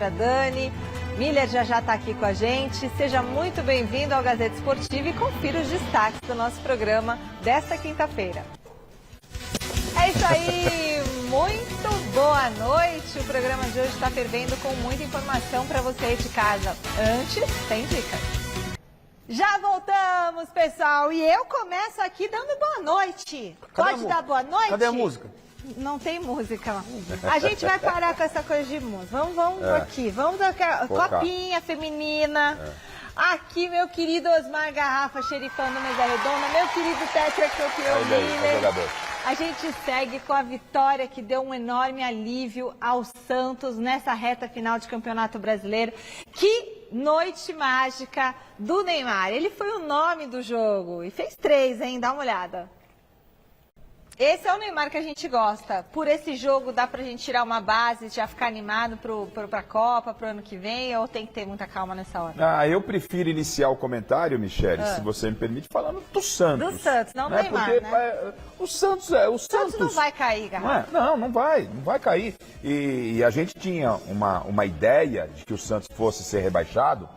para a Dani. Miller já está aqui com a gente. Seja muito bem-vindo ao Gazeta Esportiva e confira os destaques do nosso programa desta quinta-feira. É isso aí, muito boa noite. O programa de hoje está fervendo com muita informação para você aí de casa. Antes, tem dicas. Já voltamos, pessoal, e eu começo aqui dando boa noite. Pode dar boa noite? Cadê a música? Não tem música. A gente vai parar com essa coisa de música. Vamos aqui, vamos dar copinha feminina. Aqui, meu querido Osmar Garrafa, xerifando Mesa Redonda, meu querido tetracampeão Miller. A gente segue com a vitória que deu um enorme alívio ao Santos nessa reta final de Campeonato Brasileiro. Que noite mágica do Neymar. Ele foi o nome do jogo e fez 3, hein? Dá uma olhada. Esse é o Neymar que a gente gosta. Por esse jogo dá pra gente tirar uma base, já ficar animado pra Copa, pro ano que vem, ou tem que ter muita calma nessa hora? Eu prefiro iniciar o comentário, Michele, se você me permite, falando do Santos. Do Santos, não do Neymar, porque, né? O Santos O Santos não vai cair, Garrafa. Não vai cair. E a gente tinha uma ideia de que o Santos fosse ser rebaixado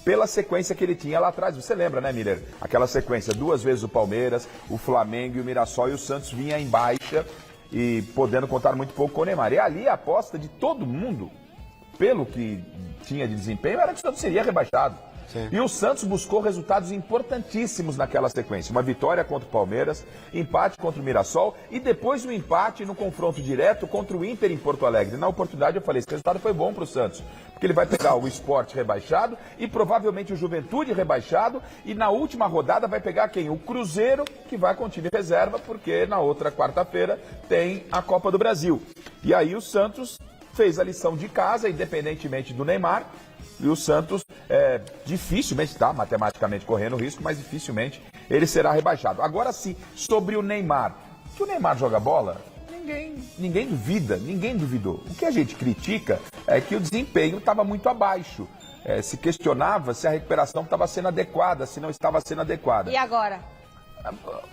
pela sequência que ele tinha lá atrás. Você lembra, né, Miller? Aquela sequência, 2 vezes o Palmeiras, o Flamengo e o Mirassol, e o Santos vinha em baixa e podendo contar muito pouco com o Neymar. E ali a aposta de todo mundo, pelo que tinha de desempenho, era que o Santos seria rebaixado. Sim. E o Santos buscou resultados importantíssimos naquela sequência. Uma vitória contra o Palmeiras, empate contra o Mirassol e depois um empate no confronto direto contra o Inter em Porto Alegre. Na oportunidade eu falei, esse resultado foi bom para o Santos, porque ele vai pegar o Sport rebaixado e provavelmente o Juventude rebaixado, e na última rodada vai pegar quem? O Cruzeiro, que vai com time reserva, porque na outra quarta-feira tem a Copa do Brasil. E aí o Santos fez a lição de casa, independentemente do Neymar. E o Santos, dificilmente está matematicamente correndo risco, mas dificilmente ele será rebaixado. Agora sim, sobre o Neymar. Que o Neymar joga bola, ninguém duvida, ninguém duvidou. O que a gente critica é que o desempenho estava muito abaixo. Se questionava se a recuperação estava sendo adequada, se não estava sendo adequada. E agora?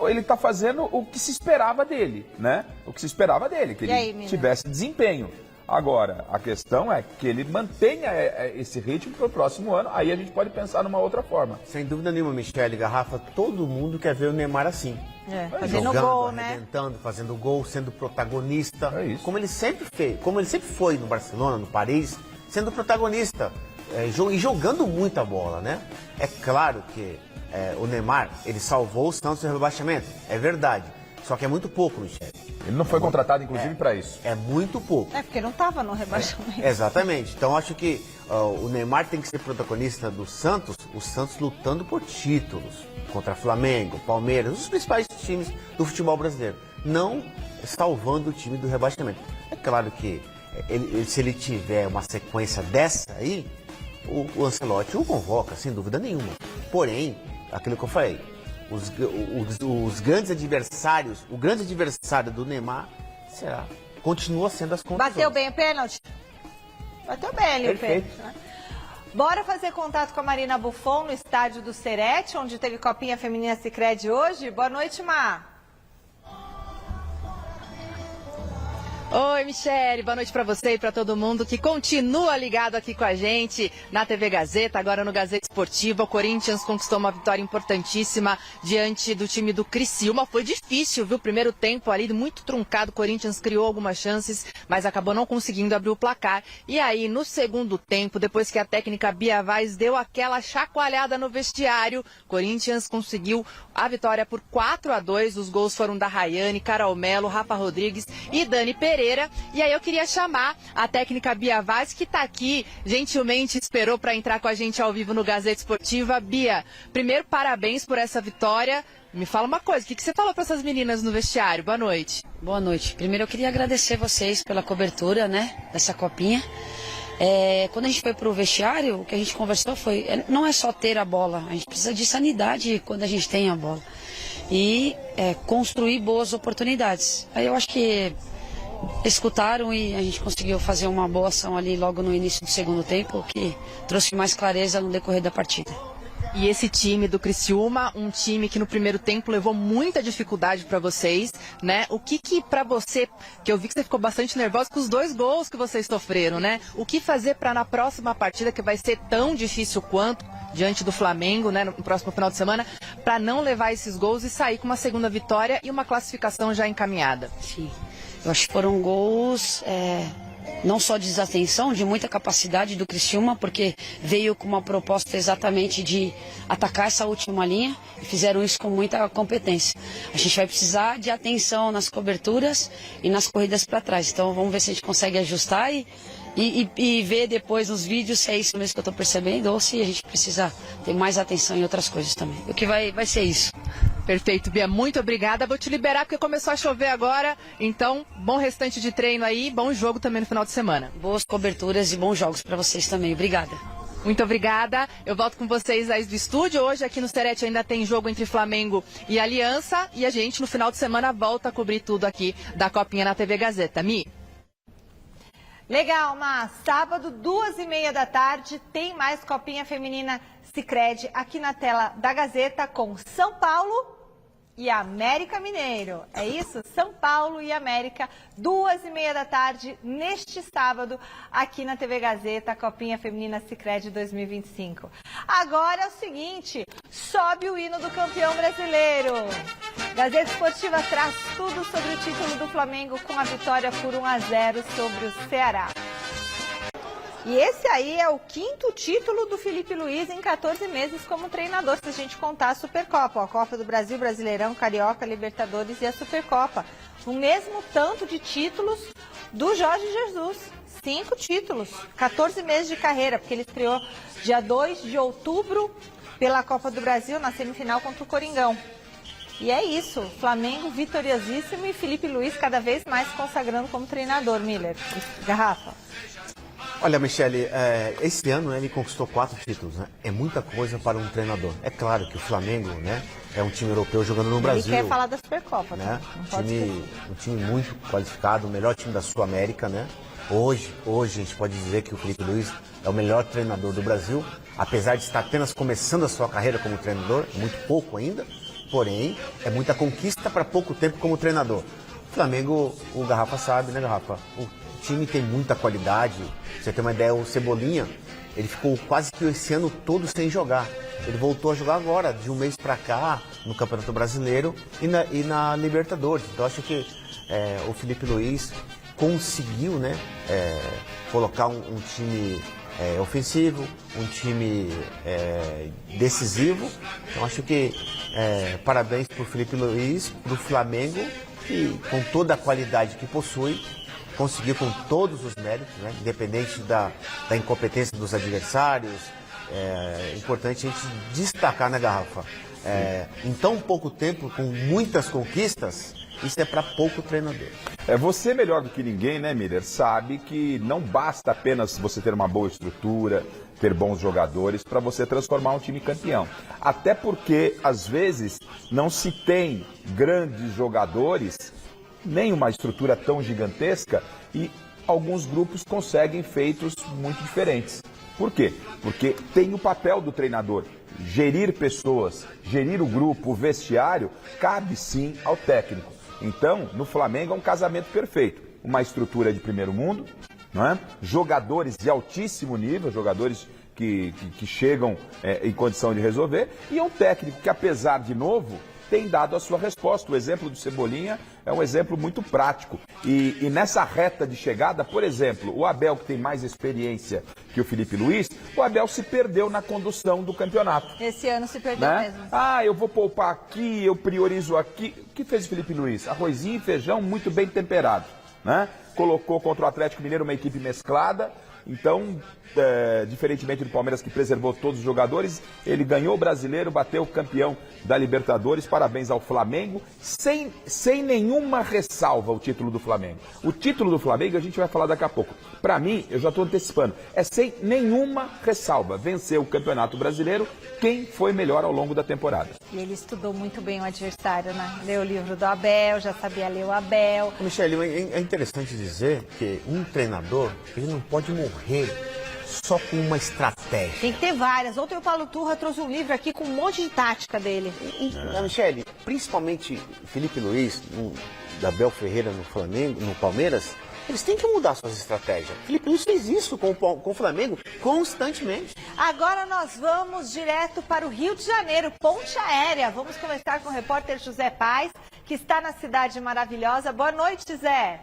Ele está fazendo o que se esperava dele, né? O que se esperava dele, que ele tivesse desempenho. Agora, a questão é que ele mantenha esse ritmo para o próximo ano, aí a gente pode pensar numa outra forma. Sem dúvida nenhuma, Michele, Garrafa, todo mundo quer ver o Neymar assim. Fazendo jogando, gol, né? arrebentando, fazendo gol, sendo protagonista. É isso. Como ele sempre fez, como ele sempre foi no Barcelona, no Paris, sendo protagonista e jogando muita bola, né? É claro que o Neymar, ele salvou o Santos do rebaixamento, é verdade. Só que é muito pouco, Michele. Ele não foi contratado, inclusive, para isso. É muito pouco. Porque não estava no rebaixamento. Exatamente. Então, acho que o Neymar tem que ser protagonista do Santos, o Santos lutando por títulos contra Flamengo, Palmeiras, os principais times do futebol brasileiro. Não salvando o time do rebaixamento. É claro que se ele tiver uma sequência dessa aí, o Ancelotti o convoca, sem dúvida nenhuma. Porém, aquilo que eu falei, os grandes adversários, o grande adversário do Neymar continua sendo as contas. Bateu bem o pênalti? Bateu bem ali o pênalti, né? Bora fazer contato com a Marina Buffon no estádio do Serete, onde teve Copinha Feminina Sicredi hoje. Boa noite, Mar. Oi, Michele, boa noite para você e para todo mundo que continua ligado aqui com a gente na TV Gazeta, agora no Gazeta Esportiva. O Corinthians conquistou uma vitória importantíssima diante do time do Criciúma. Foi difícil, viu? Primeiro tempo ali, muito truncado. O Corinthians criou algumas chances, mas acabou não conseguindo abrir o placar. E aí, no segundo tempo, depois que a técnica Bia Vaz deu aquela chacoalhada no vestiário, o Corinthians conseguiu a vitória por 4-2. Os gols foram da Rayane, Carol Melo, Rafa Rodrigues e Dani Pereira. E aí eu queria chamar a técnica Bia Vaz, que está aqui, gentilmente esperou para entrar com a gente ao vivo no Gazeta Esportiva. Bia, primeiro, parabéns por essa vitória. Me fala uma coisa, o que você falou para essas meninas no vestiário? Boa noite. Boa noite. Primeiro eu queria agradecer vocês pela cobertura, né, dessa copinha. Quando a gente foi para o vestiário, o que a gente conversou foi, não é só ter a bola, a gente precisa de sanidade quando a gente tem a bola. E construir boas oportunidades. Aí eu acho que escutaram e a gente conseguiu fazer uma boa ação ali logo no início do segundo tempo, que trouxe mais clareza no decorrer da partida. E esse time do Criciúma, um time que no primeiro tempo levou muita dificuldade para vocês, né? O que para você, que eu vi que você ficou bastante nervosa com os 2 gols que vocês sofreram, né? O que fazer para na próxima partida, que vai ser tão difícil quanto diante do Flamengo, né, no próximo final de semana, para não levar esses gols e sair com uma segunda vitória e uma classificação já encaminhada? Sim, eu acho que foram gols... não só de desatenção, de muita capacidade do Criciúma, porque veio com uma proposta exatamente de atacar essa última linha e fizeram isso com muita competência. A gente vai precisar de atenção nas coberturas e nas corridas para trás. Então vamos ver se a gente consegue ajustar e ver depois nos vídeos se é isso mesmo que eu estou percebendo ou se a gente precisa ter mais atenção em outras coisas também. O que vai ser isso. Perfeito, Bia, muito obrigada. Vou te liberar porque começou a chover agora, então bom restante de treino aí, bom jogo também no final de semana. Boas coberturas e bons jogos para vocês também. Obrigada. Muito obrigada. Eu volto com vocês aí do estúdio. Hoje aqui no Serete ainda tem jogo entre Flamengo e Aliança e a gente no final de semana volta a cobrir tudo aqui da Copinha na TV Gazeta. Mi? Legal, mas sábado, 2h30 da tarde, tem mais Copinha Feminina Sicredi aqui na tela da Gazeta com São Paulo e América Mineiro. É isso? São Paulo e América, 2h30 da tarde, neste sábado, aqui na TV Gazeta, Copinha Feminina Sicredi 2025. Agora é o seguinte, sobe o hino do campeão brasileiro. Gazeta Esportiva traz tudo sobre o título do Flamengo com a vitória por 1-0 sobre o Ceará. E esse aí é o 5º título do Felipe Luiz em 14 meses como treinador, se a gente contar a Supercopa, a Copa do Brasil, Brasileirão, Carioca, Libertadores e a Supercopa. O mesmo tanto de títulos do Jorge Jesus, 5 títulos, 14 meses de carreira, porque ele estreou dia 2 de outubro pela Copa do Brasil na semifinal contra o Coringão. E é isso, Flamengo vitoriosíssimo e Felipe Luiz cada vez mais consagrando como treinador, Miller. Garrafa. Olha, Michele, esse ano ele conquistou 4 títulos, né? É muita coisa para um treinador. É claro que o Flamengo, né, é um time europeu jogando no Brasil. Ele quer falar da Supercopa, né? Um time muito qualificado, o melhor time da Sul-América, né? Hoje a gente pode dizer que o Felipe Luiz é o melhor treinador do Brasil, apesar de estar apenas começando a sua carreira como treinador, muito pouco ainda, porém é muita conquista para pouco tempo como treinador. O Flamengo, o Garrafa sabe, né, Garrafa? O time tem muita qualidade. Pra você ter uma ideia, o Cebolinha, ele ficou quase que esse ano todo sem jogar. Ele voltou a jogar agora, de um mês para cá, no Campeonato Brasileiro e na Libertadores. Então acho que o Felipe Luiz conseguiu, né, colocar um time ofensivo, um time decisivo. Então acho que parabéns para o Felipe Luiz, para o Flamengo, que com toda a qualidade que possui, conseguiu com todos os méritos, né? Independente da incompetência dos adversários. É importante a gente destacar, né, Garrafa? Em tão pouco tempo, com muitas conquistas, isso é para pouco treinador. Você melhor do que ninguém, né, Miller, sabe que não basta apenas você ter uma boa estrutura, ter bons jogadores para você transformar um time campeão. Até porque, às vezes, não se tem grandes jogadores, nem uma estrutura tão gigantesca, e alguns grupos conseguem feitos muito diferentes. Por quê? Porque tem o papel do treinador. Gerir pessoas, gerir o grupo, o vestiário, cabe sim ao técnico. Então, no Flamengo é um casamento perfeito. Uma estrutura de primeiro mundo, não é? Jogadores de altíssimo nível, jogadores que chegam em condição de resolver, e um técnico que, apesar de novo, tem dado a sua resposta. O exemplo do Cebolinha é um exemplo muito prático. E nessa reta de chegada, por exemplo, o Abel, que tem mais experiência que o Felipe Luiz, o Abel se perdeu na condução do campeonato. Esse ano se perdeu mesmo. Eu vou poupar aqui, eu priorizo aqui. O que fez o Felipe Luiz? Arrozinho e feijão muito bem temperado, né? Colocou contra o Atlético Mineiro uma equipe mesclada. Então, diferentemente do Palmeiras, que preservou todos os jogadores, ele ganhou o Brasileiro, bateu o campeão da Libertadores. Parabéns ao Flamengo, sem nenhuma ressalva o título do Flamengo. O título do Flamengo a gente vai falar daqui a pouco. Para mim, eu já estou antecipando, sem nenhuma ressalva. Venceu o Campeonato Brasileiro, quem foi melhor ao longo da temporada. E ele estudou muito bem o adversário, né? Leu o livro do Abel, já sabia ler o Abel. Michele, é interessante dizer que um treinador, ele não pode morrer só com uma estratégia. Tem que ter várias. Ontem o Paulo Turra trouxe um livro aqui com um monte de tática dele. Michele, principalmente Felipe Luiz, Abel Ferreira no Flamengo, no Palmeiras, eles têm que mudar suas estratégias. Felipe Luiz fez isso com o Flamengo constantemente. Agora nós vamos direto para o Rio de Janeiro, ponte aérea. Vamos conversar com o repórter José Paz, que está na cidade maravilhosa. Boa noite, Zé.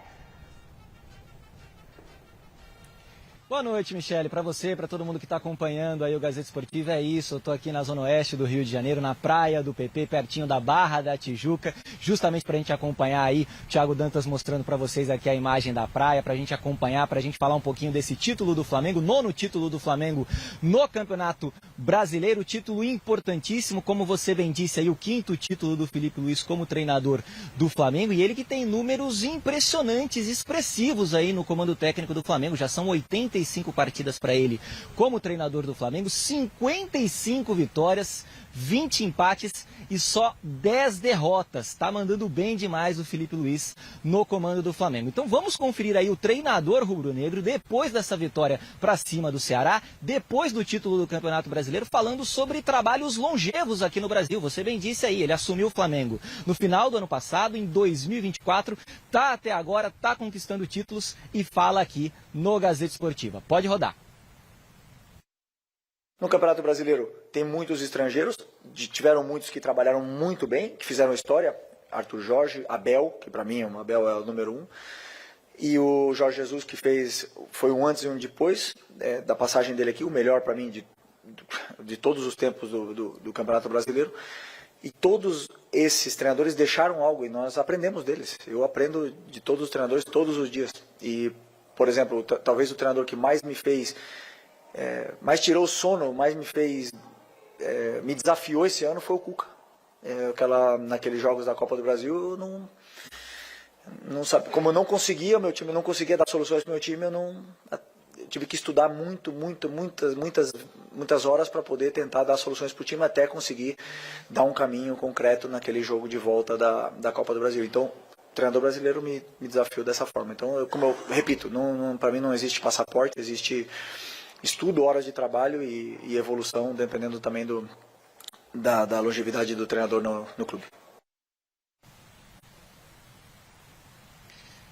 Boa noite, Michele. Para você, para todo mundo que está acompanhando aí o Gazeta Esportiva, é isso. Eu estou aqui na Zona Oeste do Rio de Janeiro, na praia do PP, pertinho da Barra da Tijuca, justamente para a gente acompanhar aí, o Thiago Dantas mostrando para vocês aqui a imagem da praia, para a gente acompanhar, para a gente falar um pouquinho desse título do Flamengo, 9º título do Flamengo no Campeonato Brasileiro, título importantíssimo, como você bem disse aí, o 5º título do Felipe Luiz como treinador do Flamengo, e ele que tem números impressionantes, expressivos aí no comando técnico do Flamengo, já são 85 partidas para ele como treinador do Flamengo, 55 vitórias, 20 empates e só 10 derrotas. Tá mandando bem demais o Felipe Luiz no comando do Flamengo. Então vamos conferir aí o treinador rubro-negro depois dessa vitória para cima do Ceará, depois do título do Campeonato Brasileiro, falando sobre trabalhos longevos aqui no Brasil. Você bem disse aí, ele assumiu o Flamengo no final do ano passado, em 2024, tá até agora, tá conquistando títulos e fala aqui no Gazeta Esportiva. Pode rodar. No Campeonato Brasileiro tem muitos estrangeiros, tiveram muitos que trabalharam muito bem, que fizeram história, Arthur Jorge, Abel, que para mim o Abel é o número 1, e o Jorge Jesus, que foi um antes e um depois da passagem dele aqui, o melhor para mim de todos os tempos do Campeonato Brasileiro. E todos esses treinadores deixaram algo e nós aprendemos deles. Eu aprendo de todos os treinadores todos os dias. E, por exemplo, talvez o treinador que mais me fez, mais tirou o sono, mais me fez, me desafiou esse ano foi o Cuca. Naqueles jogos da Copa do Brasil, eu não sabia, como eu não conseguia, meu time não conseguia dar soluções para o meu time, eu tive que estudar muitas horas para poder tentar dar soluções para o time até conseguir dar um caminho concreto naquele jogo de volta da Copa do Brasil. Então, o treinador brasileiro me desafiou dessa forma. Então, como eu repito, para mim não existe passaporte, existe estudo, horas de trabalho e evolução, dependendo também da longevidade do treinador no clube.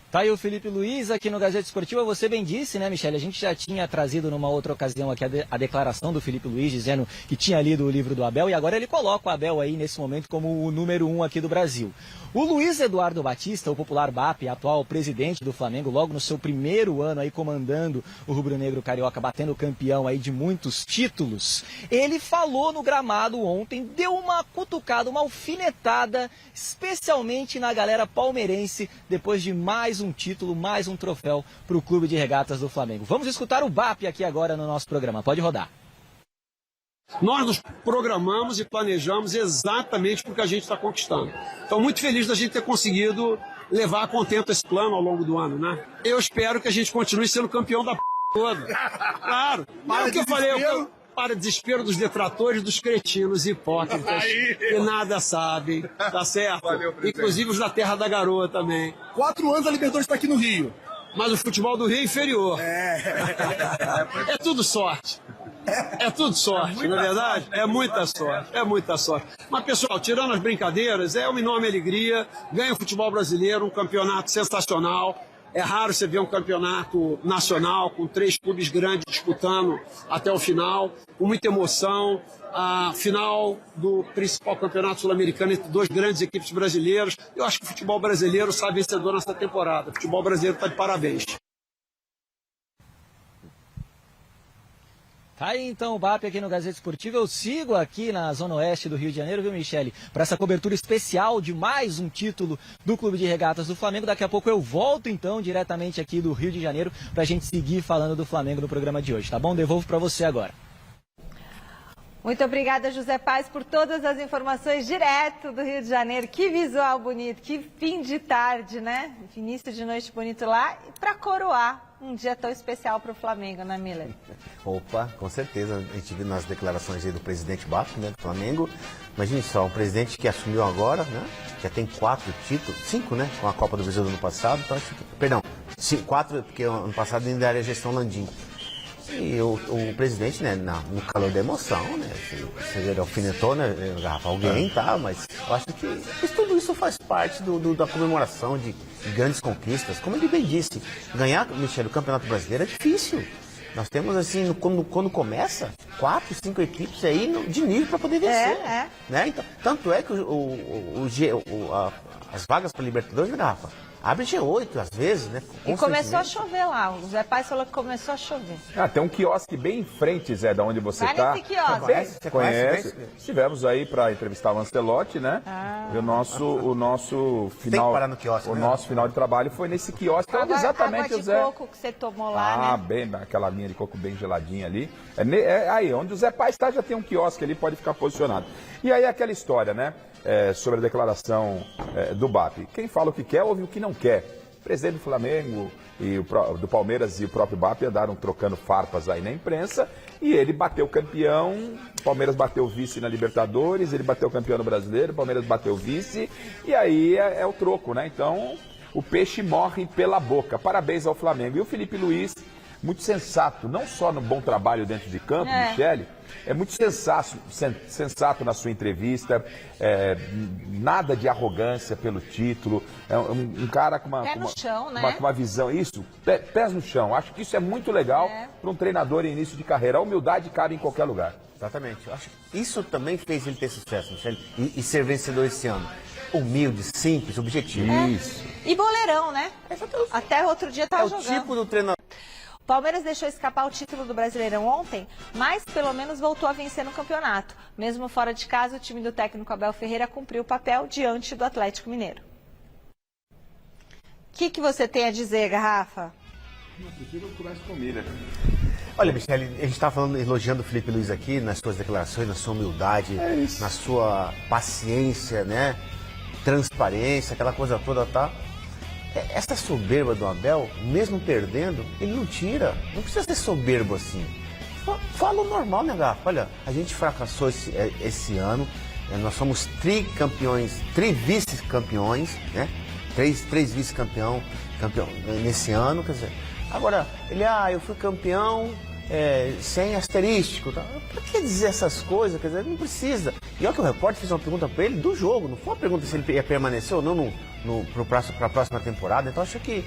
Tá aí o Felipe Luiz aqui no Gazeta Esportiva. Você bem disse, né, Michele? A gente já tinha trazido numa outra ocasião aqui a declaração do Felipe Luiz, dizendo que tinha lido o livro do Abel, e agora ele coloca o Abel aí nesse momento como o número 1 aqui do Brasil. O Luiz Eduardo Batista, o popular BAP, atual presidente do Flamengo, logo no seu primeiro ano aí comandando o rubro-negro carioca, batendo campeão aí de muitos títulos, ele falou no gramado ontem, deu uma cutucada, uma alfinetada, especialmente na galera palmeirense, depois de mais um título, mais um troféu para o Clube de Regatas do Flamengo. Vamos escutar o BAP aqui agora no nosso programa. Pode rodar. Nós nos programamos e planejamos exatamente porque a gente está conquistando. Então, muito feliz da gente ter conseguido levar a contento esse plano ao longo do ano, né? Eu espero que a gente continue sendo campeão da toda. Claro. Para que eu falei, para desespero dos detratores, dos cretinos hipócritas, que nada sabem, tá certo? Valeu, inclusive os da Terra da Garoa também. 4 anos a Libertadores está aqui no Rio. Mas o futebol do Rio é inferior. É tudo sorte. É tudo sorte, não é verdade? É muita sorte, é muita sorte. Mas, pessoal, tirando as brincadeiras, é uma enorme alegria. Ganha o futebol brasileiro, um campeonato sensacional. É raro você ver um campeonato nacional com 3 clubes grandes disputando até o final, com muita emoção. A final do principal campeonato sul-americano entre 2 grandes equipes brasileiras. Eu acho que o futebol brasileiro sai vencedor nessa temporada. O futebol brasileiro está de parabéns. Tá aí então o BAP aqui no Gazeta Esportiva. Eu sigo aqui na Zona Oeste do Rio de Janeiro, viu, Michele? Para essa cobertura especial de mais um título do Clube de Regatas do Flamengo. Daqui a pouco eu volto então diretamente aqui do Rio de Janeiro para a gente seguir falando do Flamengo no programa de hoje, tá bom? Devolvo para você agora. Muito obrigada, José Paz, por todas as informações direto do Rio de Janeiro. Que visual bonito, que fim de tarde, né? Início de noite bonito lá. E para coroar um dia tão especial para o Flamengo, né, Miller? Opa, com certeza. A gente viu nas declarações aí do presidente BAP, né, do Flamengo. Imagine só, um presidente que assumiu agora, né? Já tem 4 títulos, 5, né? Com a Copa do Brasil do ano passado. Então, perdão, 4, porque ano passado ainda era a gestão Landim. E o presidente, né, no calor da emoção, né? Você alfinetou, né, Garrafa, alguém, tá? Mas eu acho que tudo isso faz parte da comemoração de grandes conquistas. Como ele bem disse, ganhar, Michele, o Campeonato Brasileiro é difícil. Nós temos, assim, quando começa, 4, 5 equipes aí de nível para poder vencer. Né? Então, tanto é que as vagas para Libertadores, né, Garrafa? Abre G8, às vezes, né? E começou a chover lá. O Zé Paz falou que começou a chover. Tem um quiosque bem em frente, Zé, da onde você está. Vai nesse quiosque. Você conhece? Estivemos aí para entrevistar o Ancelotti, né? E o nosso final. Tem que parar no quiosque, né? Nosso final de trabalho foi nesse quiosque. Onde exatamente água o Zé. De coco que você tomou lá, né? Bem, aquela linha de coco bem geladinha ali. Aí, onde o Zé Paz está, já tem um quiosque ali, pode ficar posicionado. E aí aquela história, né? Sobre a declaração do BAP. Quem fala o que quer, ouve o que não quer. O presidente do Flamengo e do Palmeiras e o próprio BAP andaram trocando farpas aí na imprensa e ele bateu campeão, o Palmeiras bateu vice na Libertadores, ele bateu campeão no Brasileiro, o Palmeiras bateu vice e aí é o troco, né? Então o peixe morre pela boca. Parabéns ao Flamengo. E o Felipe Luiz, muito sensato, não só no bom trabalho dentro de campo, Michele, é muito sensato na sua entrevista, nada de arrogância pelo título, é um cara com uma visão, pés no chão. Acho que isso é muito legal para um treinador em início de carreira. A humildade cabe em qualquer lugar. Exatamente. Eu acho que isso também fez ele ter sucesso, Michele, e ser vencedor esse ano. Humilde, simples, objetivo. Isso. E boleirão, né? Até outro dia estava jogando. É o tipo do treinador. O Palmeiras deixou escapar o título do Brasileirão ontem, mas pelo menos voltou a vencer no campeonato. Mesmo fora de casa, o time do técnico Abel Ferreira cumpriu o papel diante do Atlético Mineiro. O que você tem a dizer, Garrafa? Não, prefiro começar com o Miller. Olha, Michele, a gente está elogiando o Felipe Luiz aqui nas suas declarações, na sua humildade, na sua paciência, né? Transparência, aquela coisa toda, tá? Essa soberba do Abel, mesmo perdendo, ele não tira. Não precisa ser soberbo assim. Fala o normal, né, Garrafa? Olha, a gente fracassou esse ano. Nós somos tricampeões, vice-campeões, né? Três vice-campeão nesse ano, quer dizer. Agora, eu fui campeão sem asterístico. Tá? Pra que dizer essas coisas? Quer dizer, não precisa. E olha que o repórter fez uma pergunta para ele do jogo, não foi uma pergunta se ele ia permanecer ou não para a próxima temporada. Então acho que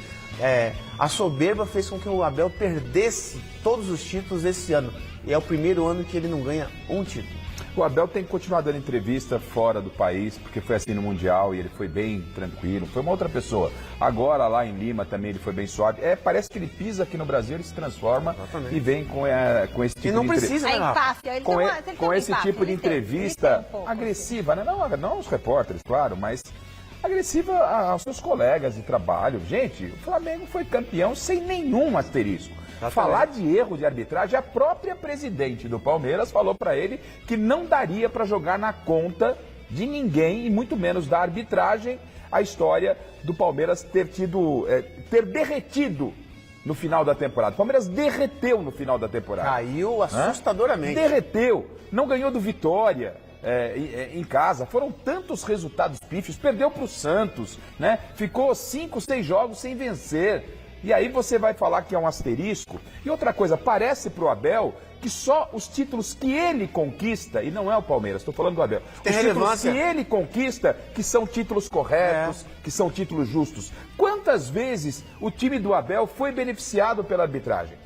a soberba fez com que o Abel perdesse todos os títulos esse ano. E é o primeiro ano que ele não ganha um título. O Abel tem que continuar dando entrevista fora do país, porque foi assim no Mundial e ele foi bem tranquilo, foi uma outra pessoa. Agora lá em Lima também ele foi bem suave. Parece que ele pisa aqui no Brasil, ele se transforma. Exatamente. E vem com esse tipo de entrevista. Com esse tipo de entrevista agressiva, né? Não aos repórteres, claro, mas agressiva aos seus colegas de trabalho. Gente, o Flamengo foi campeão sem nenhum asterisco. Falar de erro de arbitragem, a própria presidente do Palmeiras falou para ele que não daria para jogar na conta de ninguém, e muito menos da arbitragem, a história do Palmeiras ter derretido no final da temporada. O Palmeiras derreteu no final da temporada. Caiu assustadoramente. Derreteu. Não ganhou do Vitória. Em casa, foram tantos resultados pífios, perdeu para o Santos, né? Ficou 5, 6 jogos sem vencer. E aí você vai falar que é um asterisco. E outra coisa, parece pro Abel que só os títulos que ele conquista, e não é o Palmeiras, estou falando do Abel, tem os títulos que ele conquista, que são títulos corretos, que são títulos justos. Quantas vezes o time do Abel foi beneficiado pela arbitragem?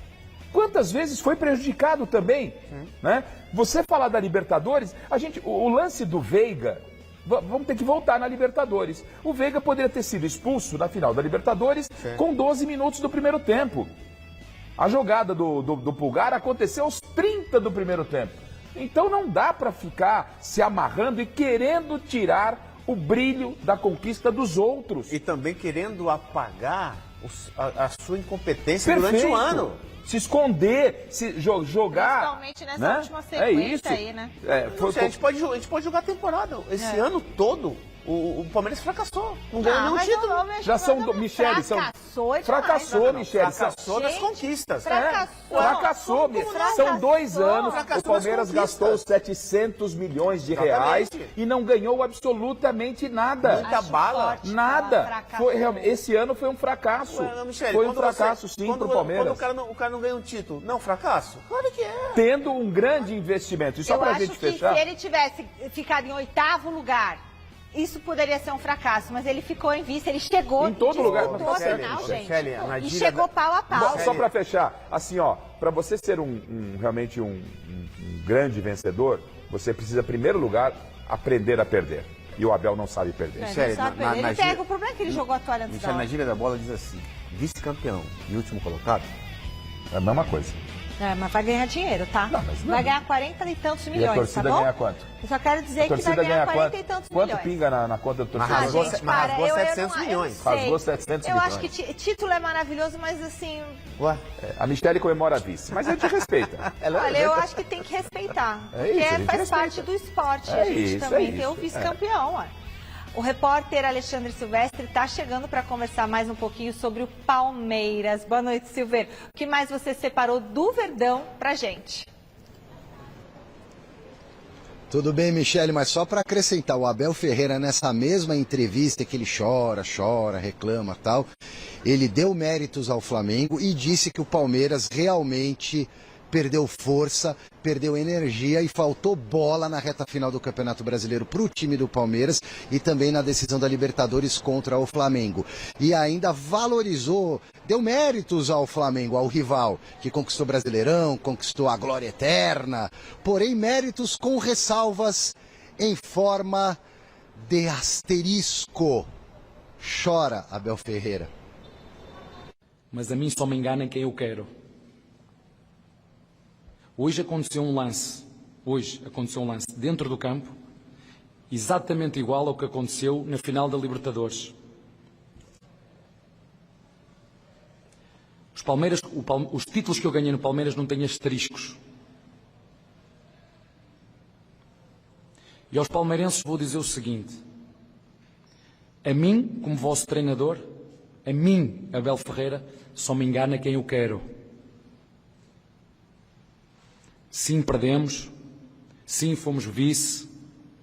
Quantas vezes foi prejudicado também? Né? Você falar da Libertadores, o lance do Veiga, vamos ter que voltar na Libertadores. O Veiga poderia ter sido expulso na final da Libertadores com 12 minutos do primeiro tempo. A jogada do Pulgar aconteceu aos 30 do primeiro tempo. Então não dá para ficar se amarrando e querendo tirar o brilho da conquista dos outros. E também querendo apagar a sua incompetência durante o ano. Se esconder, se jogar. Principalmente nessa última sequência aí, né? A gente pode jogar a temporada. Esse ano todo, O Palmeiras fracassou, não ganhou nenhum título. Já são, Michele, são... Fracassou, Michele. Fracassou nas conquistas. Fracassou. São 2 anos, o Palmeiras gastou 700 milhões de reais e não ganhou absolutamente nada. Muita bala. Nada. Esse ano foi um fracasso. Foi um fracasso, sim, pro Palmeiras. Quando o cara não ganha um título, não, fracasso? Claro que é. Tendo um grande investimento. E só pra gente fechar... Eu acho que se ele tivesse ficado em 8º lugar, isso poderia ser um fracasso, mas ele ficou em vice, ele chegou em todo lugar, mas tá sério, final, gente. Michele, E chegou pau a pau. Só para fechar, assim, ó, para você ser realmente um grande vencedor, você precisa, em primeiro lugar, aprender a perder. E o Abel não sabe perder. Michele, ele pega o problema que ele jogou a toalha antes da hora. Na gíria da bola diz assim, vice-campeão e último colocado, é a mesma coisa. Mas vai ganhar dinheiro, tá? Não, mas não. Vai ganhar 40 e tantos milhões, e a torcida ganha quanto? Eu só quero dizer que vai ganhar 40 e tantos milhões. Quanto pinga na conta do torcedor? Rasgou 700 milhões. Rasgou 700 milhões. Eu acho que título é maravilhoso, mas assim... Ué? A Michele comemora a vice, mas a gente respeita. Olha, eu acho que tem que respeitar. Porque faz parte do esporte. A gente também tem o vice-campeão, olha. O repórter Alexandre Silvestre está chegando para conversar mais um pouquinho sobre o Palmeiras. Boa noite, Silver. O que mais você separou do Verdão pra gente? Tudo bem, Michele, mas só para acrescentar, o Abel Ferreira, nessa mesma entrevista que ele chora, reclama e tal, ele deu méritos ao Flamengo e disse que o Palmeiras realmente perdeu força, perdeu energia e faltou bola na reta final do Campeonato Brasileiro para o time do Palmeiras e também na decisão da Libertadores contra o Flamengo. E ainda valorizou, deu méritos ao Flamengo, ao rival, que conquistou o Brasileirão, conquistou a glória eterna, porém méritos com ressalvas em forma de asterisco. Chora, Abel Ferreira. Mas a mim só me engana quem eu quero. Hoje aconteceu um lance dentro do campo, exatamente igual ao que aconteceu na final da Libertadores. Os títulos que eu ganhei no Palmeiras não têm asteriscos. E aos palmeirenses vou dizer o seguinte: a mim, como vosso treinador, a mim, Abel Ferreira, só me engana quem eu quero. Sim, perdemos. Sim, fomos vice.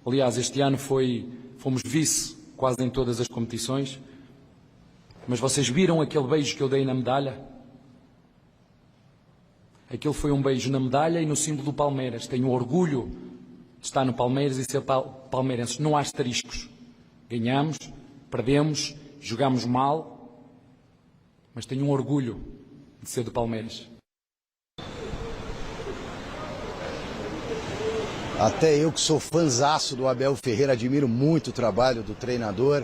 Aliás, este ano fomos vice quase em todas as competições. Mas vocês viram aquele beijo que eu dei na medalha? Aquele foi um beijo na medalha e no símbolo do Palmeiras. Tenho orgulho de estar no Palmeiras e ser palmeirense. Não há asteriscos. Ganhamos, perdemos, jogamos mal, mas tenho um orgulho de ser do Palmeiras. Até eu que sou fãzaço do Abel Ferreira, admiro muito o trabalho do treinador,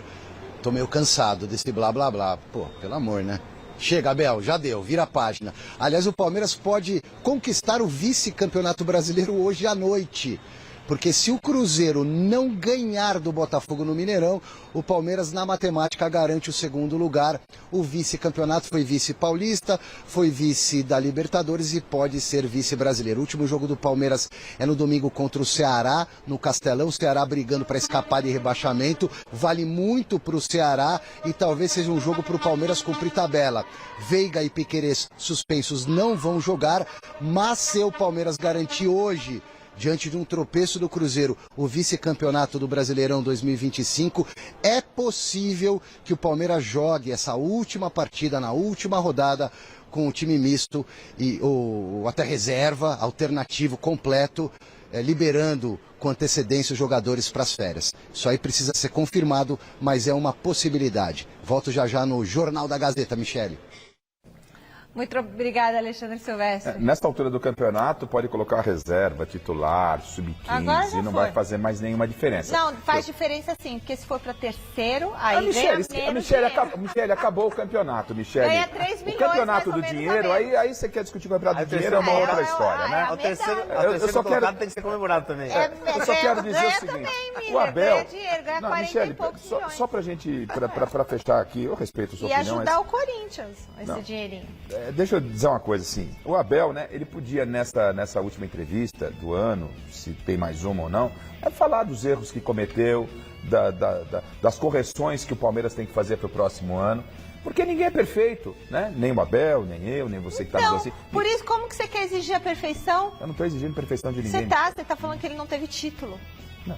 tô meio cansado desse blá blá blá. Pô, pelo amor, né? Chega, Abel, já deu, vira a página. Aliás, o Palmeiras pode conquistar o vice-campeonato brasileiro hoje à noite. Porque se o Cruzeiro não ganhar do Botafogo no Mineirão, o Palmeiras, na matemática, garante o segundo lugar. O vice-campeonato foi vice-paulista, foi vice da Libertadores e pode ser vice-brasileiro. O último jogo do Palmeiras é no domingo contra o Ceará, no Castelão. O Ceará brigando para escapar de rebaixamento. Vale muito para o Ceará e talvez seja um jogo para o Palmeiras cumprir tabela. Veiga e Piquerez suspensos não vão jogar, mas se o Palmeiras garantir hoje, diante de um tropeço do Cruzeiro, o vice-campeonato do Brasileirão 2025, é possível que o Palmeiras jogue essa última partida, na última rodada, com o time misto, ou até reserva, alternativo, completo, liberando com antecedência os jogadores para as férias. Isso aí precisa ser confirmado, mas é uma possibilidade. Volto já já no Jornal da Gazeta, Michele. Muito obrigada, Alexandre Silvestre. Nesta altura do campeonato, pode colocar reserva, titular, sub-15, e não vai fazer mais nenhuma diferença. Não, faz diferença sim, porque se for para terceiro, aí a Michele, acabou o campeonato, Michele. Ganha 3 milhões, o campeonato do dinheiro, aí você quer discutir o campeonato do dinheiro, é uma outra história, né? O terceiro colocado tem que ser comemorado também. Eu só quero dizer o seguinte, o Abel... Não, Michele, só pra gente, pra fechar aqui, eu respeito a sua opinião. E ajudar o Corinthians, esse dinheirinho. deixa eu dizer uma coisa assim, o Abel, né, ele podia nessa última entrevista do ano, se tem mais uma ou não, falar dos erros que cometeu, das correções que o Palmeiras tem que fazer para o próximo ano, porque ninguém é perfeito, né? Nem o Abel, nem eu, nem você que está dizendo assim. Por isso, como que você quer exigir a perfeição? Eu não estou exigindo perfeição de ninguém. Você tá falando que ele não teve título. Não,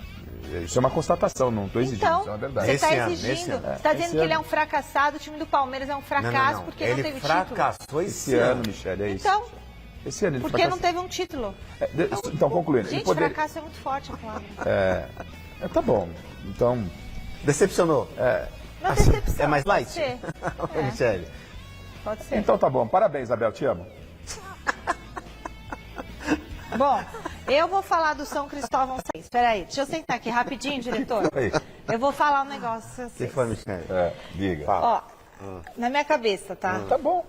isso é uma constatação, não estou exigindo, então, isso é uma verdade. Você está exigindo. Você está dizendo que ele é um fracassado, o time do Palmeiras é um fracasso porque não teve título. Ele fracassou esse ano, Michele, é isso. Então, esse ano ele porque não teve um título. Então, concluindo. Gente, fracasso é muito forte a palavra. Tá bom, então... Decepcionou? Não decepção. É mais light? Pode ser. Michele. Pode ser. Então tá bom, parabéns, Abel, te amo. Bom, eu vou falar do São Cristóvão 6. Espera aí, deixa eu sentar aqui rapidinho, diretor. Eu vou falar um negócio assim. O que foi, Michele? Diga. Ó, na minha cabeça, tá? Tá bom.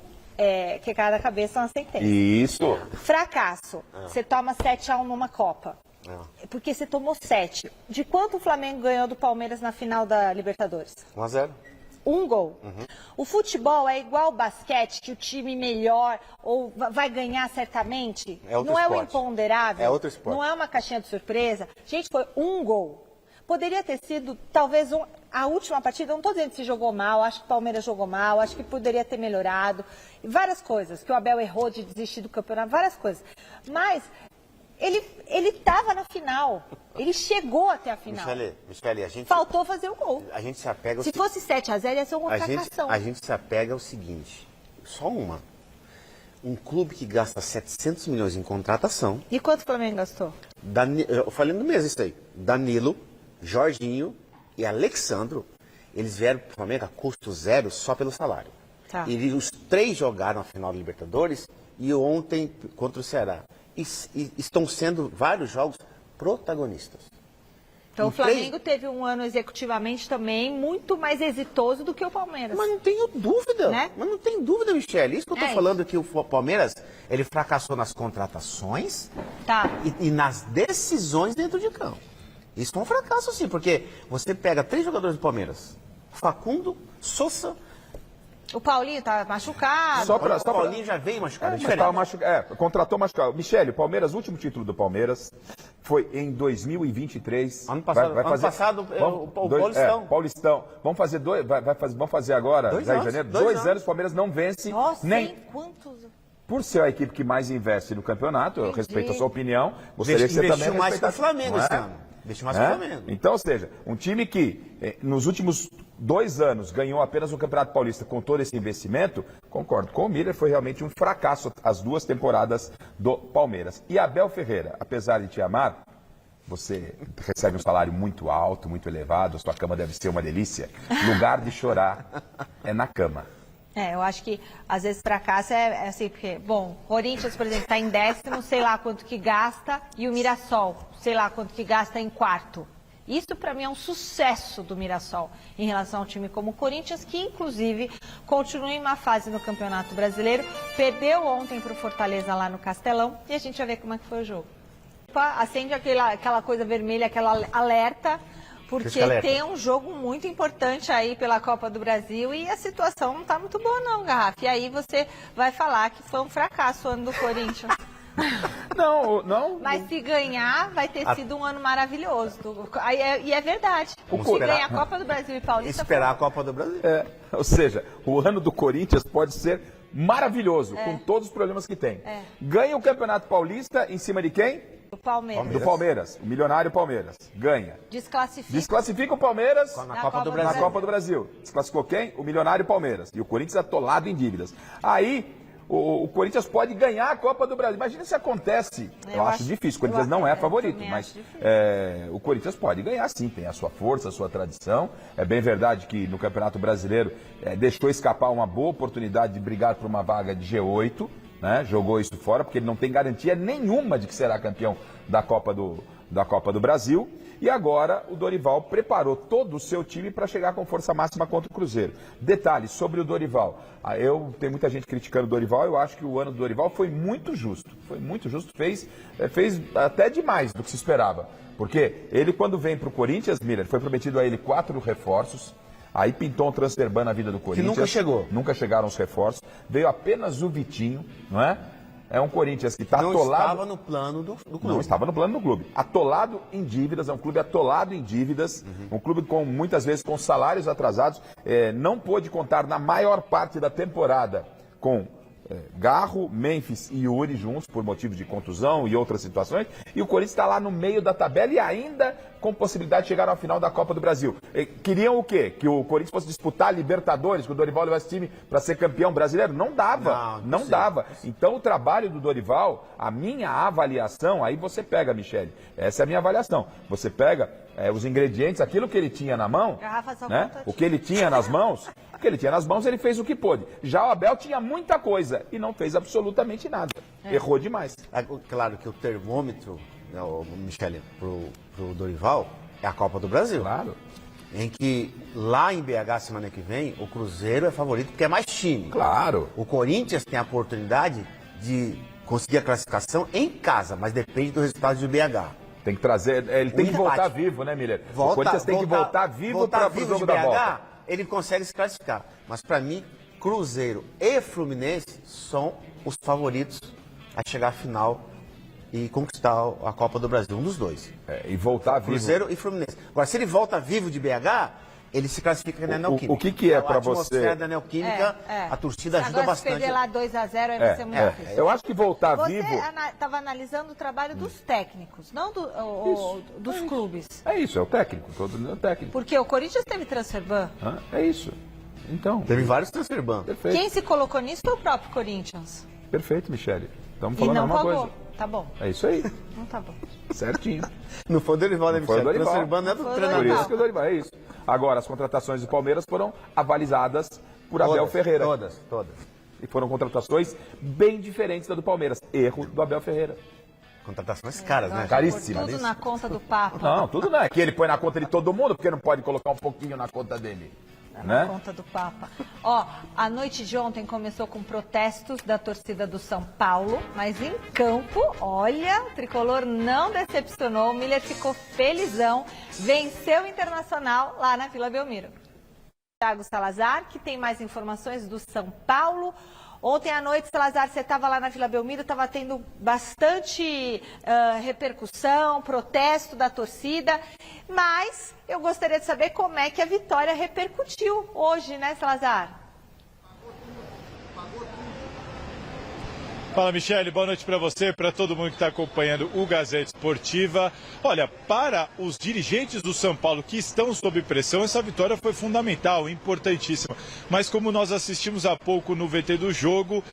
Que cada cabeça é uma sentença. Isso. Fracasso. Você toma 7-1 numa Copa. Porque você tomou 7. De quanto o Flamengo ganhou do Palmeiras na final da Libertadores? 1-0. Um gol. O futebol é igual ao basquete, que o time melhor ou vai ganhar certamente. É outro não esporte. É o imponderável. É outro esporte. Não é uma caixinha de surpresa. Gente, foi um gol. Poderia ter sido, talvez, a última partida. Eu não estou dizendo que se jogou mal, acho que o Palmeiras jogou mal, acho que poderia ter melhorado. Várias coisas, que o Abel errou de desistir do campeonato, várias coisas. Mas ele estava na final. Ele chegou até a final. Michele, a gente... Faltou fazer o gol. A gente se apega... Se fosse 7-0, ia ser uma fracação. A gente se apega ao seguinte, só uma. Um clube que gasta 700 milhões em contratação... E quanto o Flamengo gastou? Eu falei no mês isso aí. Danilo, Jorginho e Alexandro, eles vieram para o Flamengo a custo zero só pelo salário. Tá. E os 3 jogaram a final da Libertadores e ontem contra o Ceará. E estão sendo vários jogos protagonistas. Então o Flamengo teve um ano executivamente também muito mais exitoso do que o Palmeiras. Mas não tenho dúvida, né? Mas não tem dúvida, Michele. Isso que eu estou falando que o Palmeiras, ele fracassou nas contratações e nas decisões dentro de campo. Isso foi um fracasso, sim, porque você pega 3 jogadores do Palmeiras, Facundo, Sousa... O Paulinho tá machucado. O Paulinho já veio machucado. Contratou machucado. Michele, o Palmeiras, o último título do Palmeiras foi em 2023. Ano passado, o Paulistão. Paulistão. Vamos fazer agora, já em janeiro. 2 anos, o Palmeiras não vence. Nossa, nem quantos? Por ser a equipe que mais investe no campeonato, eu respeito a sua opinião. Gostaria que você também investiu mais que o Flamengo esse ano. Investiu mais que o Flamengo. Então, ou seja, um time que nos últimos 2 anos ganhou apenas o Campeonato Paulista com todo esse investimento, concordo com o Miller, foi realmente um fracasso as 2 temporadas do Palmeiras. E Abel Ferreira, apesar de te amar, você recebe um salário muito alto, muito elevado, a sua cama deve ser uma delícia. Lugar de chorar é na cama. Eu acho que às vezes fracasso é assim, porque, bom, Corinthians, por exemplo, está em 10º, sei lá quanto que gasta, e o Mirassol, sei lá quanto que gasta em 4º. Isso, para mim, é um sucesso do Mirassol em relação a um time como o Corinthians, que, inclusive, continua em uma fase no Campeonato Brasileiro. Perdeu ontem para o Fortaleza lá no Castelão, e a gente vai ver como é que foi o jogo. Acende aquela coisa vermelha, aquela alerta, porque tem um jogo muito importante aí pela Copa do Brasil e a situação não está muito boa não, Garrafa. E aí você vai falar que foi um fracasso o ano do Corinthians. Não. Mas se ganhar, vai ter sido um ano maravilhoso. E é verdade. Se ganhar a Copa do Brasil e Paulista... Esperar a Copa do Brasil. Ou seja, o ano do Corinthians pode ser maravilhoso, com todos os problemas que tem. Ganha o Campeonato Paulista em cima de quem? Do Palmeiras. Do Palmeiras, o milionário Palmeiras. Ganha. Desclassifica o Palmeiras na Copa do Brasil. Na Copa do Brasil. Desclassificou quem? O milionário Palmeiras. E o Corinthians atolado em dívidas. Aí, o Corinthians pode ganhar a Copa do Brasil. Imagina se acontece. Eu acho difícil. O Corinthians não é favorito, mas o Corinthians pode ganhar sim. Tem a sua força, a sua tradição. É bem verdade que no Campeonato Brasileiro deixou escapar uma boa oportunidade de brigar por uma vaga de G8. Né? Jogou isso fora, porque ele não tem garantia nenhuma de que será campeão da Copa do Brasil. E agora o Dorival preparou todo o seu time para chegar com força máxima contra o Cruzeiro. Detalhe sobre o Dorival. Tem muita gente criticando o Dorival, eu acho que o ano do Dorival foi muito justo. Foi muito justo, fez até demais do que se esperava. Porque ele, quando vem para o Corinthians, Miller, foi prometido a ele 4 reforços. Aí pintou um transfer ban na vida do Corinthians. Que nunca chegou. Nunca chegaram os reforços. Veio apenas o Vitinho, não é? É um Corinthians que está atolado... Não estava no plano do clube. Não estava no plano do clube. Atolado em dívidas, é um clube atolado em dívidas, um clube com muitas vezes com salários atrasados, não pôde contar na maior parte da temporada com Garro, Memphis e Yuri juntos por motivo de contusão e outras situações, e o Corinthians está lá no meio da tabela e ainda com possibilidade de chegar à final da Copa do Brasil. Queriam o quê? Que o Corinthians fosse disputar a Libertadores, que o Dorival levasse time para ser campeão brasileiro? Não dava, não dava. Então o trabalho do Dorival, a minha avaliação, aí você pega, Michele, essa é a minha avaliação, você pega os ingredientes, aquilo que ele tinha na mão, né? O que ele tinha nas mãos, ele fez o que pôde. Já o Abel tinha muita coisa e não fez absolutamente nada. Errou demais. Claro que o termômetro, Michele, pro Dorival é a Copa do Brasil. Claro. Em que lá em BH, semana que vem, o Cruzeiro é favorito porque é mais time. Claro. O Corinthians tem a oportunidade de conseguir a classificação em casa, mas depende do resultado de BH. Tem que trazer, ele tem que voltar vivo, né, Miller? O Corinthians tem que voltar vivo para o jogo da volta. Ele consegue se classificar. Mas para mim, Cruzeiro e Fluminense são os favoritos a chegar à final e conquistar a Copa do Brasil. Um dos dois. E voltar vivo. Cruzeiro e Fluminense. Agora, se ele volta vivo de BH, ele se classifica na Neoquímica. O que é para você? A atmosfera da Neoquímica, a torcida ajuda bastante. Se perder lá 2-0, aí vai ser muito difícil. Eu acho que voltar vivo... Você estava analisando o trabalho dos técnicos, não dos clubes. É isso, é o técnico, todo mundo é o técnico. Porque o Corinthians teve transfer ban. É isso. Então... Teve vários transfer ban. Perfeito. Quem se colocou nisso foi o próprio Corinthians. Perfeito, Michele. Estamos falando a mesma coisa. Tá bom. É isso aí. Não tá bom. Certinho. Não foi o Dorival, né, Michele? O transfer ban não é do treinador. Por isso que o Dorival, é isso. Agora, as contratações do Palmeiras foram avalizadas por Abel Ferreira. Todas. E foram contratações bem diferentes da do Palmeiras. Erro do Abel Ferreira. Contratações caras, né? Caríssimas. Tudo na conta do Papa. Não, tudo não é que ele põe na conta de todo mundo, porque não pode colocar um pouquinho na conta dele. Na conta do Papa. Ó, a noite de ontem começou com protestos da torcida do São Paulo, mas em campo, olha, o tricolor não decepcionou, o Miller ficou felizão, venceu o Internacional lá na Vila Belmiro. Thiago Salazar, que tem mais informações do São Paulo. Ontem à noite, Salazar, você estava lá na Vila Belmiro, estava tendo bastante repercussão, protesto da torcida, mas eu gostaria de saber como é que a vitória repercutiu hoje, né, Salazar? Fala, Michele, boa noite para você e para todo mundo que está acompanhando o Gazeta Esportiva. Olha, para os dirigentes do São Paulo que estão sob pressão, essa vitória foi fundamental, importantíssima. Mas como nós assistimos há pouco no VT do jogo,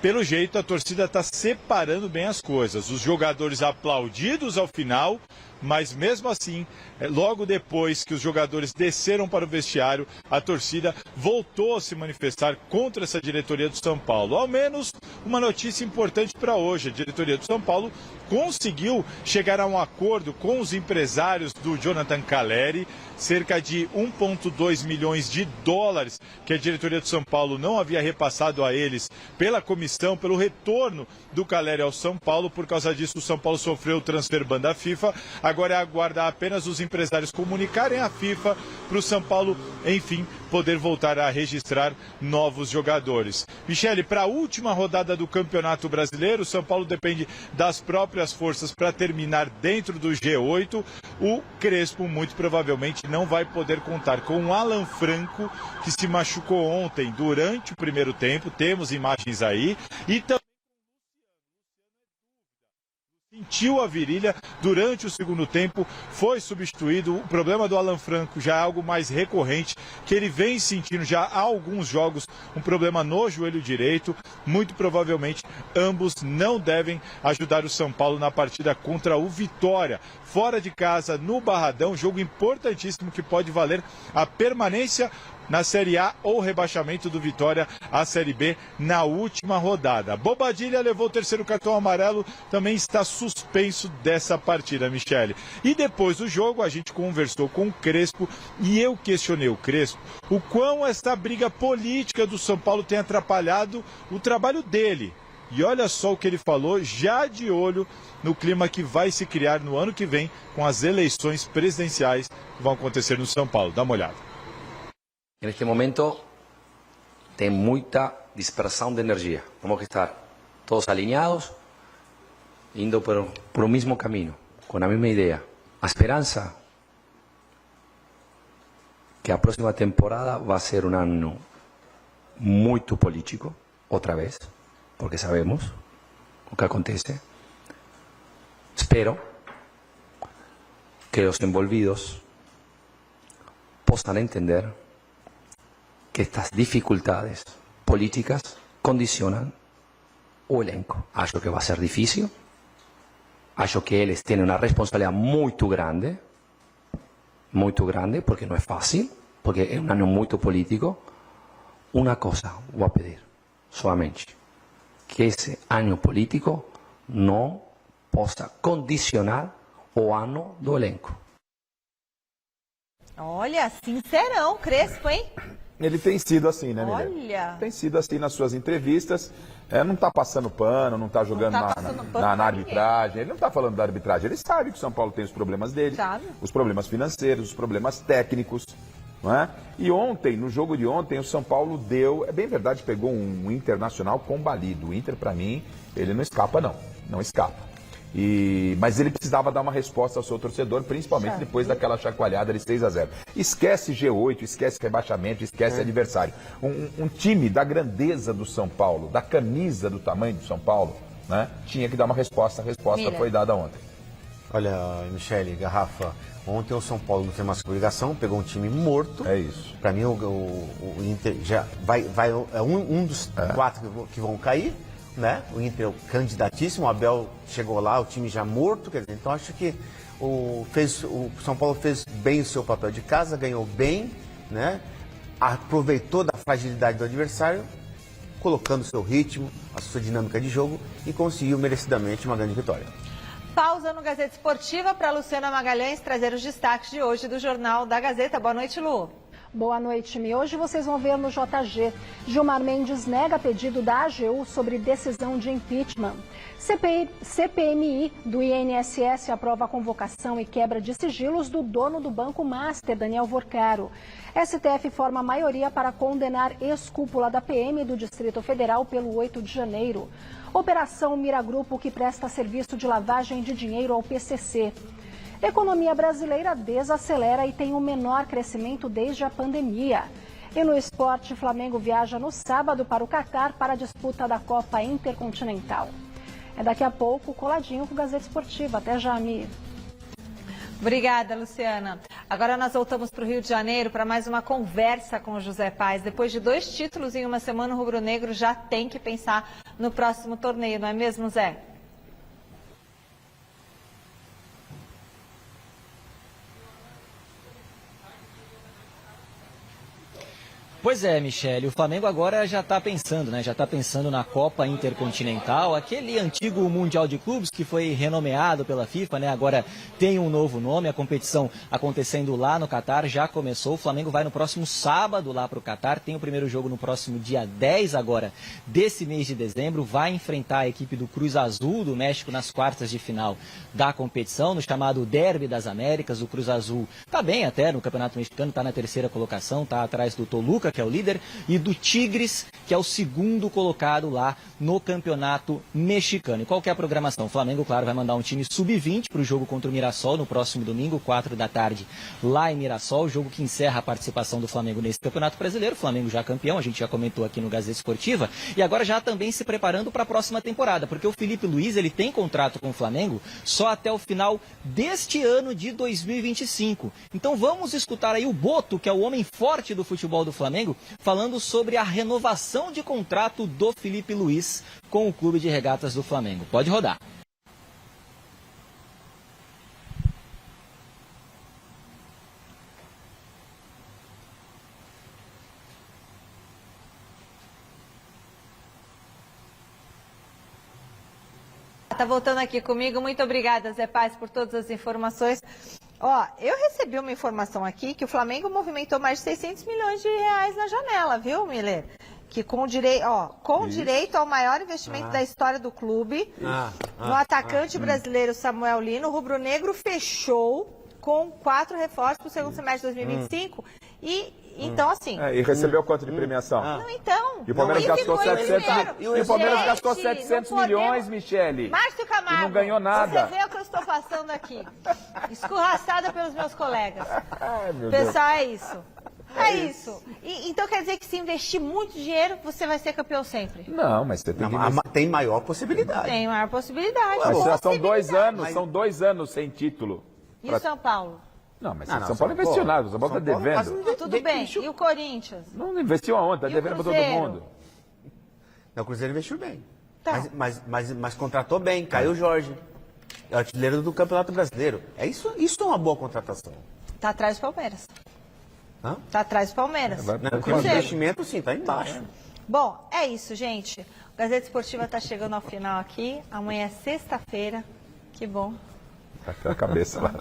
pelo jeito a torcida está separando bem as coisas. Os jogadores aplaudidos ao final, mas mesmo assim, logo depois que os jogadores desceram para o vestiário, a torcida voltou a se manifestar contra essa diretoria do São Paulo. Ao menos uma notícia importante para hoje. A diretoria do São Paulo conseguiu chegar a um acordo com os empresários do Jonathan Calleri, cerca de 1,2 milhões de dólares que a diretoria do São Paulo não havia repassado a eles pela comissão, pelo retorno do Calleri ao São Paulo. Por causa disso, o São Paulo sofreu o transfer ban da FIFA. Agora é aguardar apenas os empresários comunicarem à FIFA para o São Paulo, enfim, poder voltar a registrar novos jogadores. Michele, para a última rodada do Campeonato Brasileiro, o São Paulo depende das próprias forças para terminar dentro do G8. O Crespo, muito provavelmente, não vai poder contar com o Alan Franco, que se machucou ontem durante o primeiro tempo. Temos imagens aí. E também sentiu a virilha durante o segundo tempo, foi substituído. O problema do Alan Franco já é algo mais recorrente, que ele vem sentindo já há alguns jogos um problema no joelho direito. Muito provavelmente ambos não devem ajudar o São Paulo na partida contra o Vitória, fora de casa no Barradão, jogo importantíssimo que pode valer a permanência na Série A ou rebaixamento do Vitória à Série B na última rodada. Bobadilha levou o terceiro cartão amarelo, também está suspenso dessa partida, Michele. E depois do jogo a gente conversou com o Crespo e eu questionei o Crespo o quão essa briga política do São Paulo tem atrapalhado o trabalho dele. E olha só o que ele falou, já de olho no clima que vai se criar no ano que vem com as eleições presidenciais que vão acontecer no São Paulo. Dá uma olhada. Neste momento tem muita dispersão de energia. Temos que estar todos alinhados, indo por o mesmo caminho, com a mesma ideia. A esperança que a próxima temporada vai ser um ano muito político, outra vez, porque sabemos o que acontece. Espero que os envolvidos possam entender que estas dificuldades políticas condicionan o elenco. Acho que vai ser difícil. Acho que eles têm uma responsabilidade muito grande, porque não é fácil, porque é um ano muito político. Uma coisa vou pedir, somente, que esse ano político não possa condicionar o ano do elenco. Olha, sincerão, Crespo, hein? Ele tem sido assim, né, Miriam? Olha. Tem sido assim nas suas entrevistas. Não está passando pano, não está jogando na arbitragem. Ele não está falando da arbitragem. Ele sabe que o São Paulo tem os problemas dele, os problemas financeiros, os problemas técnicos. Não é? E ontem, no jogo de ontem, o São Paulo deu... É bem verdade, pegou um Internacional combalido. O Inter, para mim, ele não escapa, não. Não escapa. Mas ele precisava dar uma resposta ao seu torcedor, principalmente depois daquela chacoalhada de 6-0. Esquece G8, esquece rebaixamento, esquece adversário. Um time da grandeza do São Paulo, da camisa do tamanho do São Paulo, né, tinha que dar uma resposta. A resposta foi dada ontem. Olha, Michele, Garrafa, ontem o São Paulo não fez mais obrigação, pegou um time morto. É isso. Para mim, o Inter já é um dos 4 que vão cair. Né? O Inter é candidatíssimo, o Abel chegou lá, o time já morto, quer dizer, então acho que o São Paulo fez bem o seu papel de casa, ganhou bem, né? Aproveitou da fragilidade do adversário, colocando o seu ritmo, a sua dinâmica de jogo e conseguiu merecidamente uma grande vitória. Pausa no Gazeta Esportiva para Luciana Magalhães trazer os destaques de hoje do Jornal da Gazeta. Boa noite, Lu. Boa noite, Mi. Hoje vocês vão ver no JG. Gilmar Mendes nega pedido da AGU sobre decisão de impeachment. CPMI do INSS aprova a convocação e quebra de sigilos do dono do Banco Master, Daniel Vorcaro. STF forma maioria para condenar ex-cúpula da PM do Distrito Federal pelo 8 de janeiro. Operação Mira Grupo, que presta serviço de lavagem de dinheiro ao PCC. Economia brasileira desacelera e tem o menor crescimento desde a pandemia. E no esporte, Flamengo viaja no sábado para o Catar para a disputa da Copa Intercontinental. É daqui a pouco, coladinho com o Gazeta Esportiva. Até já, Mi. Obrigada, Luciana. Agora nós voltamos para o Rio de Janeiro para mais uma conversa com o José Paes. Depois de 2 títulos em uma semana, o rubro-negro já tem que pensar no próximo torneio, não é mesmo, Zé? Pois é, Michele, o Flamengo agora já está pensando, né? Já está pensando na Copa Intercontinental, aquele antigo Mundial de Clubes que foi renomeado pela FIFA, né? Agora tem um novo nome, a competição acontecendo lá no Catar já começou. O Flamengo vai no próximo sábado lá para o Catar, tem o primeiro jogo no próximo dia 10 agora desse mês de dezembro, vai enfrentar a equipe do Cruz Azul do México nas quartas de final da competição, no chamado Derby das Américas. O Cruz Azul está bem até no Campeonato Mexicano, está na 3ª colocação, está atrás do Toluca, que é o líder, e do Tigres, que é o 2º colocado lá no Campeonato Mexicano. E qual que é a programação? O Flamengo, claro, vai mandar um time sub-20 para o jogo contra o Mirassol no próximo domingo, 4 da tarde, lá em Mirassol, o jogo que encerra a participação do Flamengo nesse Campeonato Brasileiro. O Flamengo já campeão, a gente já comentou aqui no Gazeta Esportiva, e agora já também se preparando para a próxima temporada, porque o Felipe Luiz, ele tem contrato com o Flamengo só até o final deste ano de 2025. Então vamos escutar aí o Boto, que é o homem forte do futebol do Flamengo, falando sobre a renovação de contrato do Felipe Luiz com o Clube de Regatas do Flamengo. Pode rodar. Tá voltando aqui comigo. Muito obrigada, Zé Paes, por todas as informações. Ó, eu recebi uma informação aqui que o Flamengo movimentou mais de 600 milhões de reais na janela, viu, Miller? Que com direito ao maior investimento da história do clube, no atacante brasileiro Samuel Lino, o rubro-negro fechou com 4 reforços para o segundo semestre de 2025 e Então, assim... E recebeu quanto de premiação? Não, então... E o Palmeiras gastou 700 E o Palmeiras gastou 700 milhões, Michele. Márcio Camargo, E não ganhou nada. você vê o que eu estou passando aqui. Escorraçada pelos meus colegas. Ai, meu Deus. Pessoal, é isso. É isso. Então quer dizer que se investir muito dinheiro, você vai ser campeão sempre? Não, mas você tem que... Tem maior possibilidade. Tem maior possibilidade. Mas já são 2 anos, são 2 anos sem título. E o São Paulo? Não, mas São Paulo investiu nada, o São Paulo está devendo. Tudo bem. E o Corinthians? Não investiu aonde? Está devendo para todo mundo. Não, o Cruzeiro investiu bem. Tá. Mas contratou bem, Caio Jorge. É o artilheiro do Campeonato Brasileiro. Isso é uma boa contratação. Tá atrás do Palmeiras. Hã? Tá atrás do Palmeiras. O investimento, sim, tá embaixo. Bom, é isso, gente. O Gazeta Esportiva tá chegando ao final aqui. Amanhã é sexta-feira. Que bom. Tá com a cabeça lá.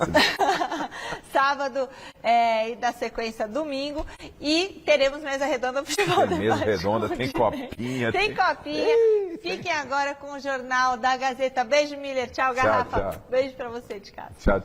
Sábado e da sequência domingo. E teremos mesa redonda pro futebol. Tem mesa redonda, tem copinha. Tem copinha. Fiquem agora com o Jornal da Gazeta. Beijo, Miller. Tchau, Garrafa. Tchau. Beijo pra você de casa. Tchau, tchau.